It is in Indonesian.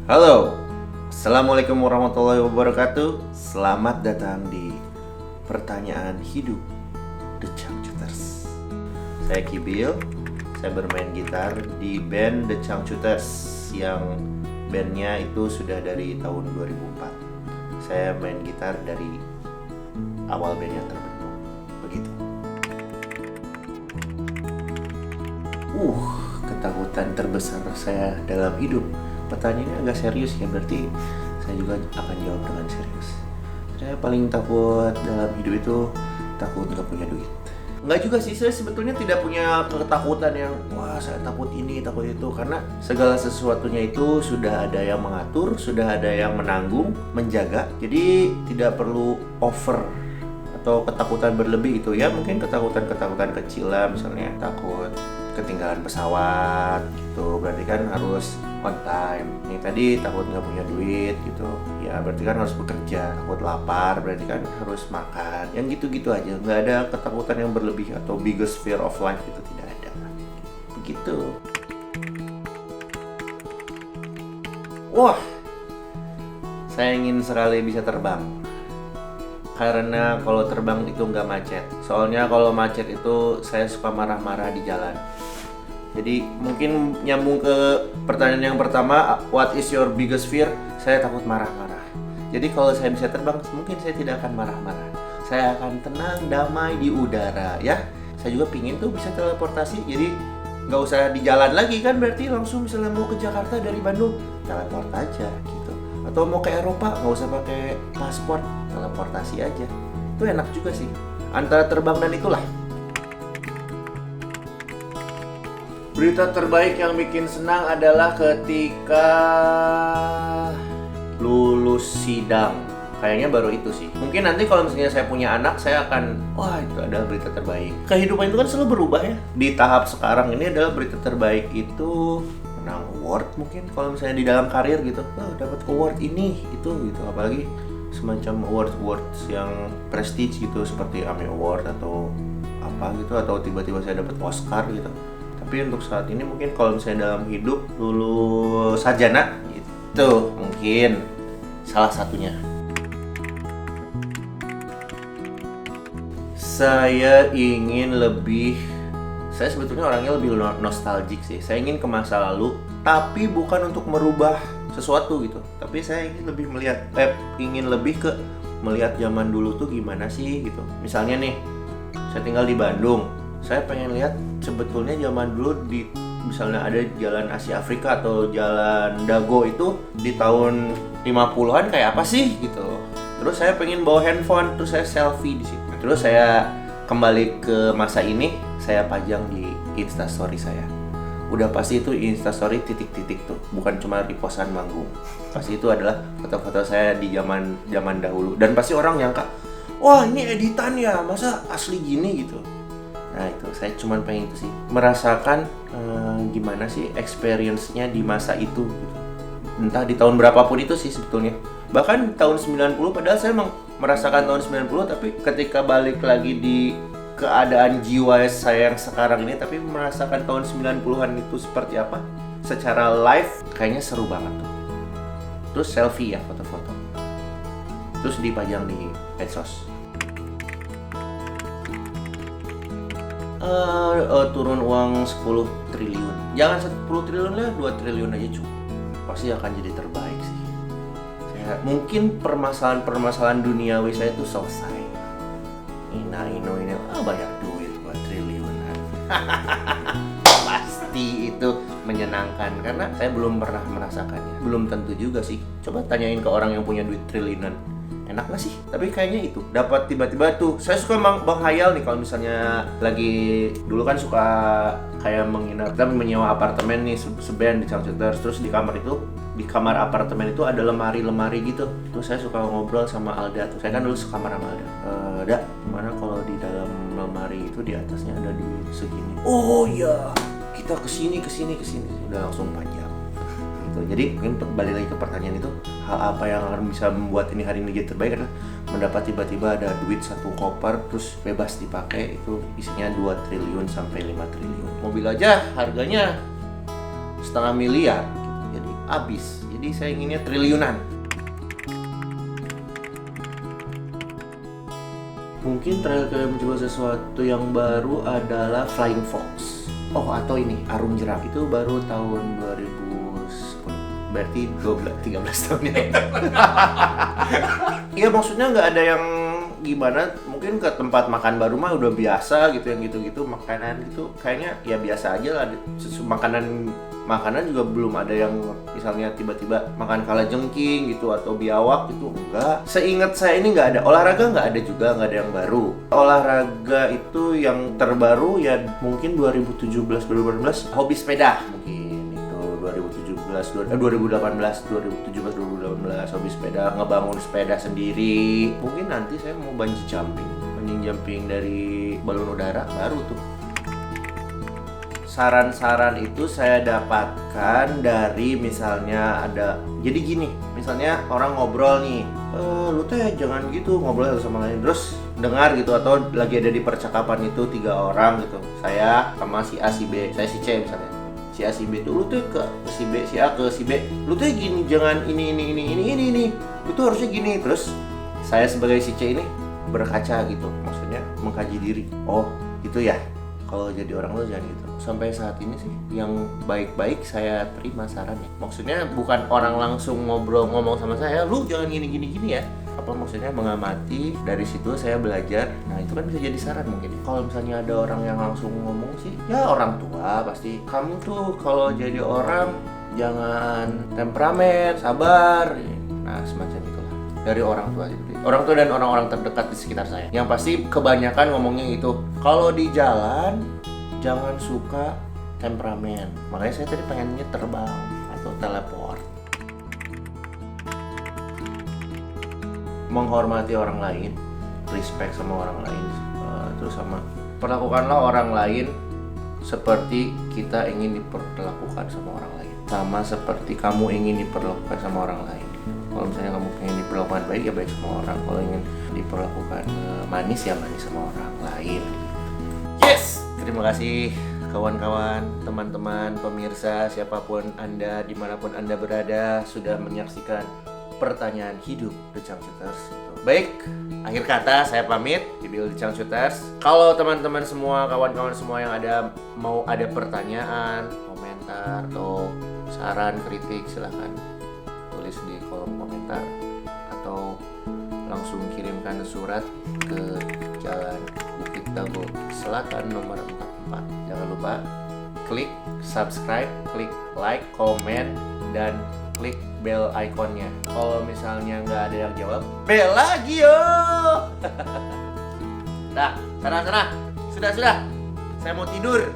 Halo, Assalamualaikum warahmatullahi wabarakatuh. Selamat datang di Pertanyaan Hidup The Changcuters. Saya Kibil, saya bermain gitar di band The Changcuters yang bandnya itu sudah dari tahun 2004. Saya main gitar dari awal bandnya terbentuk, begitu. Ketakutan terbesar saya dalam hidup. Pertanyaannya agak serius ya, berarti saya juga akan jawab dengan serius. Saya paling takut dalam hidup itu takut gak punya duit. Enggak juga sih, saya sebetulnya tidak punya ketakutan yang wah saya takut ini, takut itu. Karena segala sesuatunya itu sudah ada yang mengatur, sudah ada yang menanggung, menjaga. Jadi tidak perlu over atau ketakutan berlebih gitu ya. Mungkin ketakutan kecil lah, misalnya takut ketinggalan pesawat gitu, berarti kan harus on time. Ini tadi takut nggak punya duit gitu, ya berarti kan harus bekerja. Takut lapar, berarti kan harus makan. Yang gitu-gitu aja, nggak ada ketakutan yang berlebih atau biggest fear of life itu tidak ada. Begitu. Wah, saya ingin sekali bisa terbang. Karena kalau terbang itu nggak macet. Soalnya kalau macet itu saya suka marah-marah di jalan. Jadi mungkin nyambung ke pertanyaan yang pertama, what is your biggest fear? Saya takut marah-marah. Jadi kalau saya bisa terbang, mungkin saya tidak akan marah-marah. Saya akan tenang, damai di udara ya. Saya juga pingin tuh bisa teleportasi. Jadi nggak usah di jalan lagi kan, berarti langsung misalnya mau ke Jakarta dari Bandung, teleport aja gitu. Atau mau ke Eropa, nggak usah pakai paspor, teleportasi aja. Itu enak juga sih. Antara terbang dan itulah. Berita terbaik yang bikin senang adalah ketika lulus sidang. Kayaknya baru itu sih. Mungkin nanti kalau misalnya saya punya anak, saya akan, wah itu adalah berita terbaik. Kehidupan itu kan selalu berubah ya. Di tahap sekarang ini adalah berita terbaik itu menang award mungkin. Kalau misalnya di dalam karir gitu, dapat award ini, itu gitu. Apalagi semacam awards yang prestige gitu, seperti AMI Award atau apa gitu, atau tiba-tiba saya dapat Oscar gitu. Tapi untuk saat ini mungkin kalau misalnya dalam hidup lulus sarjana itu mungkin salah satunya. Saya sebetulnya orangnya lebih nostalgic sih. Saya ingin ke masa lalu, tapi bukan untuk merubah sesuatu gitu. Tapi saya ingin lebih ke melihat zaman dulu tuh gimana sih gitu. Misalnya nih, saya tinggal di Bandung. Saya pengen lihat sebetulnya zaman dulu misalnya ada jalan Asia Afrika atau jalan Dago itu di tahun 50-an kayak apa sih gitu. Terus saya pengen bawa handphone, terus saya selfie di situ. Terus saya kembali ke masa ini, saya pajang di Instastory saya. Udah pasti itu Instastory titik-titik tuh, bukan cuma repostan manggung. Pasti itu adalah foto-foto saya di zaman dahulu. Dan pasti orang nyangka, wah ini editan ya, masa asli gini gitu. Nah itu, saya cuma pengen itu sih, merasakan gimana sih experience-nya di masa itu gitu. Entah di tahun berapapun itu sih sebetulnya. Bahkan tahun 90, padahal saya emang merasakan tahun 90, tapi ketika balik lagi di keadaan jiwa saya yang sekarang ini, tapi merasakan tahun 90-an itu seperti apa secara live, kayaknya seru banget tuh. Terus selfie ya, foto-foto. Terus dipajang di medsos. Turun uang 10 triliun. Jangan 10 triliun lah, 2 triliun aja cukup. Pasti akan jadi terbaik sih. Mungkin permasalahan duniawi saya itu selesai. Ini banyak duit buat triliunan. Pasti itu menyenangkan karena saya belum pernah merasakannya. Belum tentu juga sih. Coba tanyain ke orang yang punya duit triliunan. Enak gak sih? Tapi kayaknya itu dapat tiba-tiba tuh. Saya suka menghayal nih kalau misalnya lagi dulu kan suka kayak menginap, kita menyewa apartemen nih seband di Changcuters. Terus di kamar apartemen itu ada lemari gitu. Terus saya suka ngobrol sama Alda tuh. Saya kan dulu sekamar sama Alda. Da, gimana kalau di dalam lemari itu di atasnya ada duit segini? Oh iya, kita kesini. Udah langsung panjang. Jadi mungkin balik lagi ke pertanyaan itu, hal apa yang akan bisa membuat hari ini jadi terbaik adalah mendapat tiba-tiba ada duit 1 koper terus bebas dipakai, itu isinya 2 triliun sampai 5 triliun. Mobil aja harganya 500 miliar gitu. Jadi habis. Jadi Jadi saya inginnya triliunan. Mungkin terakhir kali mencoba sesuatu yang baru adalah Flying Fox. Oh, atau ini Arum Jeram. Itu baru tahun 2010. Berarti 13 tahun ya. Iya, maksudnya nggak ada yang gimana, mungkin ke tempat makan baru mah udah biasa gitu, yang gitu-gitu makanan gitu kayaknya ya biasa aja lah. Makanan juga belum ada yang misalnya tiba-tiba makan kalajengking gitu atau biawak gitu, enggak. Seingat saya ini nggak ada. Olahraga nggak ada juga, nggak ada yang baru. Olahraga itu yang terbaru ya mungkin 2017-2018 hobi sepeda, mungkin itu 2018 hobi sepeda, ngebangun sepeda sendiri. Mungkin nanti saya mau bungee jumping dari balon udara, baru tuh. Saran-saran itu saya dapatkan dari misalnya ada, jadi gini, misalnya orang ngobrol nih, lu teh jangan gitu ngobrol satu sama lain, terus dengar gitu, atau lagi ada di percakapan itu 3 orang gitu, saya sama si A si B, saya si C misalnya, si A si B tuh, lu tuh ke si B, si A ke si B, lu tuh gini, jangan ini, lu tuh harusnya gini. Terus saya sebagai si C ini berkaca gitu, maksudnya mengkaji diri, oh gitu ya, kalau jadi orang tuh jangan gitu. Sampai saat ini sih yang baik-baik saya terima sarannya. Maksudnya bukan orang langsung ngomong sama saya, lu jangan gini ya. Apa maksudnya mengamati, dari situ saya belajar. Nah itu kan bisa jadi saran mungkin. Kalau misalnya ada orang yang langsung ngomong sih, ya orang tua pasti, kamu tuh kalau jadi orang jangan temperamen, sabar. Nah semacam itulah dari orang tua gitu. Orang tua dan orang-orang terdekat di sekitar saya. Yang pasti kebanyakan ngomongnya itu, kalau di jalan jangan suka temperamen. Makanya saya tadi pengennya terbang atau teleport. Menghormati orang lain, respect sama orang lain, terus sama perlakukanlah orang lain seperti kita ingin diperlakukan sama orang lain, sama seperti kamu ingin diperlakukan sama orang lain. Kalau misalnya kamu pengen diperlakukan baik ya baik sama orang, kalau ingin diperlakukan manis ya manis sama orang lain. Yes, terima kasih kawan-kawan, teman-teman, pemirsa, siapapun Anda, dimanapun Anda berada, sudah menyaksikan pertanyaan hidup The Changcuters. Baik, akhir kata saya pamit, Ibil The Changcuters. Kalau teman-teman semua, kawan-kawan semua yang mau ada pertanyaan, komentar atau saran, kritik, silahkan tulis di kolom komentar atau langsung kirimkan surat ke Jalan Bukit Dago Selatan nomor 44. Jangan lupa klik subscribe, klik like, komen, dan klik bell ikonnya. Kalau misalnya nggak ada yang jawab, bel lagi yo. Nah, sana. Sudah. Saya mau tidur.